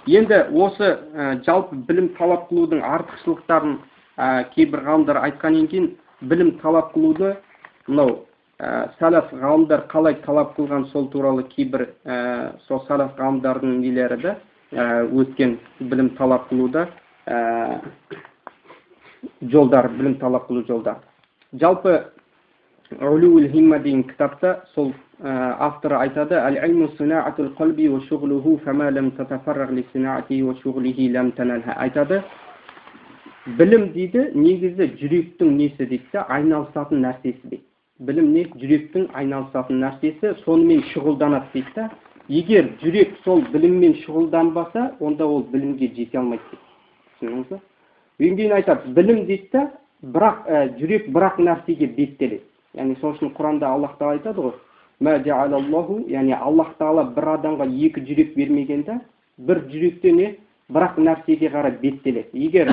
Енді осы жалпы білім талап қылудың артықшылықтарын кейбір ғалымдар айтқаннан кейін білім талап қылуды мынау салаф ғалымдар қалай талап қылған сол туралы кейбір сол салаф ғалымдардың нелері де өткен білім талап қылуда жолдар, білім талап қылу жолдар. Жалпы Улул Химма деген кітапта сол авторы айтады: «Ал-илму синаатул қалби ва шуғлуху фама лам татафарраг ли синаатихи ва шуғлихи лам таналха». Айтады, білім дейді, негізі жүректің несі дейді, айналысатын нәрсесі дейді. Білім не? Жүректің айналысатын нәрсесі, сонымен шұғылданады дейді. Егер жүрек сол біліммен шұғылданбаса, онда ол білімге жете алмайды дейді. Түсініңіз бе? Одан кейін айтады, білім дейді, бірақ жүрек бірақ нәрсеге беттеледі. Яғни сол үшін Құранда Аллах Тағала айтады ғой: «Ма жаалаллаху», яғни Аллах Тағала бір адамға екі жүрек бермегенде, бір жүректе не? Бірақ нәрсеге қарай беттеледі. Егер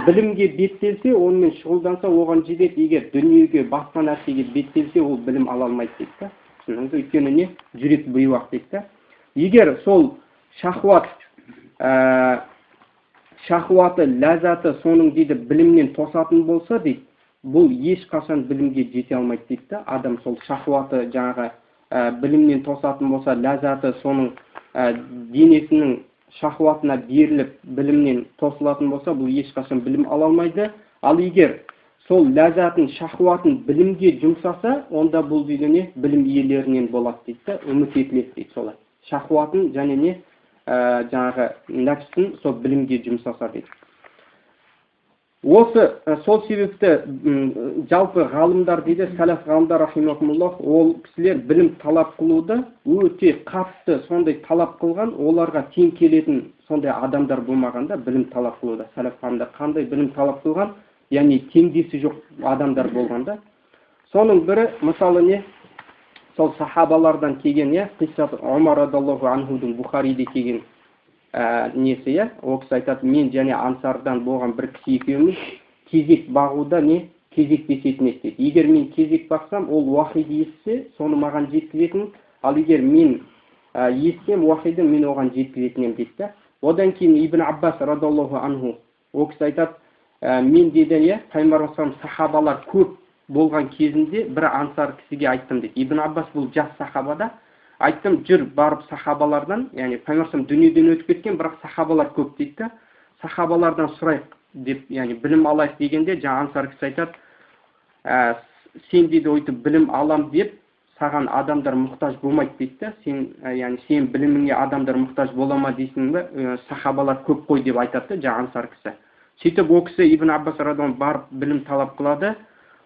білімге беттелсе, онымен шұғылданса, оған жетеді. Егер дүниеге, басқа нәрсеге беттелсе, ол білім ала алмайды дейді. Түсініңіз? Өйткені не? Жүрек бұйуақ дейді. Егер сол шахуаты, ләззаты соның дейді білімнен тосатын болса дейді, бұл ешқашан білімге жете алмайды дейді. Адам сол шахуаты жаңағы білімнен тосатын болса, ләззаты соның денесінің шахуатына беріліп білімнен тосылатын болса, бұл ешқашан білім ала алмайды. Ал егер сол ләззатын, шахуатын білімге жұмсаса, онда бұл дейді не? Білім иелерінен болады дейді, үміт етіледі дейді солай. Шахуатын және не? Жаңағы нәпсін сол білімге жұмсаса дейді. Осы сол себепті жалпы ғалымдар дейді, сәләф ғалымдар рахимахумуллах, ол кісілер білім талап қылуды өте қатты сондай талап қылған, оларға тең келетін сондай адамдар болмағанда білім талап қылуда. Сәләф ғалымдар қандай білім талап қылған, яғни теңдесі жоқ адамдар болғанда. Соның бірі, мысалы не? Сол сахабалардан келген, қиссат Умар радиаллаху анхудың Бухариде келген несі, ол кісі айтады, мен және ансардан болған бір кісі екеуміз кезек бағуда не? Кезектесетін еді. Егер мен кезек бақсам, ол уахиді естісе, соны маған жеткізетін, ал егер мен естісем, уахиді мен оған жеткізетінем дейді. Одан кейін Ибн Аббас радиаллаху анху, ол кісі айтады, мен дейді, Пайғамбар сахабалар көп болған кезінде бір ансар кісіге айттым дейді. Ибн Аббас бұл жас сахабада. Айттым, жүр барып сахабалардан, яғни Пайғамбар дүниеден өтіп кеткен, бірақ сахабалар көп дейді. Сахабалардан сұрайық деп, яғни білім алайық дегенде, жаңа ансар кісі айтады, сен дейді өйтіп білім алам деп, саған адамдар мұқтаж болмайды дейді. Сен біліміңе адамдар мұқтаж бола ма дейсің бе? Сахабалар көп қой деп айтады, жаңа ансар кісі. Сөйтіп ол кісі Ибн Аббас радиаллаху барып білім талап қылады.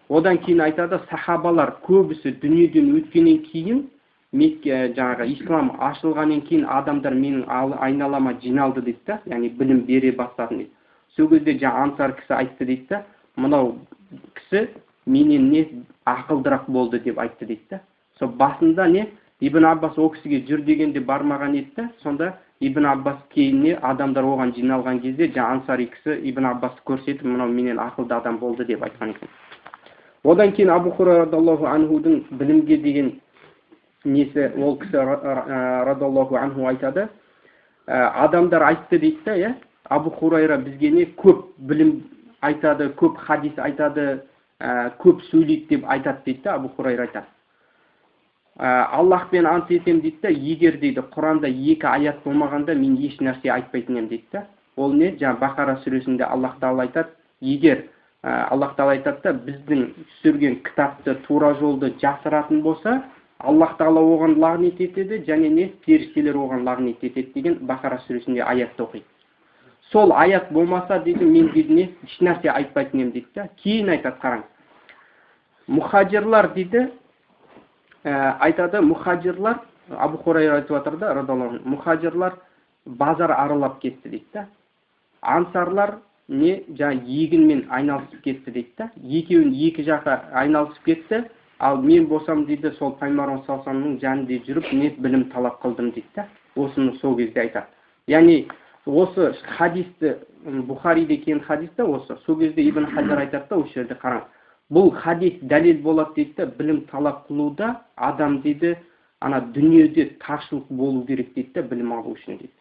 Одан кейін айтады, сахабалар көбісі дүниеден өткеннен кейін, жаңағы ислам ашылғаннан кейін адамдар менің айналама жиналды дейді, яғни білім бере бастадым дейді. Сол кезде жаңа ансар кісі айтты дейді, мынау кісі менен не ақылдырақ болды деп айтты дейді. Сол басында не? Ибн Аббас ол кісіге жүр дегенде бармаған еді. Сонда Ибн Аббас кейінне адамдар оған жиналған кезде жаңа ансари кісі Ибн Аббасты көрсетіп, мынау менен ақылды адам болды деп айтқан екен. Одан кейін Абу Хурайра радиаллаху анхудың білімге деген несі, ол кісі радиаллаху анху айтады, адамдар айтты дейді, Абу Хурайра бізге не көп білім айтады, көп хадис айтады, көп сөйлейді деп айтады дейді, Абу Хурайра айтады. Аллахпен ант етем дейді, егер дейді Құранда екі аят болмағанда мен еш нәрсе айтпайтын дейді. Ол не? Жаңа Бақара сүресінде Аллах Тағала айтады, егер Аллах Тағала айтады, біздің түсірген кітапты, тура жолды жасыратын болса, Аллах Тағала оған лағнет етеді, және не? Періштелер оған лағнет етеді деген Бақара сүресінде аятты оқиды. Сол аят болмаса дейді, мен дейді не? Еш нәрсе айтпайтын ем дейді. Кейін айтады, қараң. Мұхаджирлар дейді, айтады, мұхаджирлар, Абу Хурайра айтып жатыр да, радиаллаху анху, мұхаджирлар базар аралап кетті дейді. Ансарлар не? Жаңа егінмен айналысып кетті дейді. Екеуін екі жаққа айналысып кетті. Ал мен болсам дейді, сол Пайғамбар саллаллаху жанында жүріп, не білім талап қылдым дейді. Осыны сол кезде айтады. Яғни осы хадисті, Бухариде келген хадисті осы. Сол кезде Ибн Хаджар айтады да, осы жерде қараң. Бұл хадис дәлел болады дейді, білім талап қылуда адам дейді, ана дүниеде таршылық болу керек дейді, білім алу үшін дейді.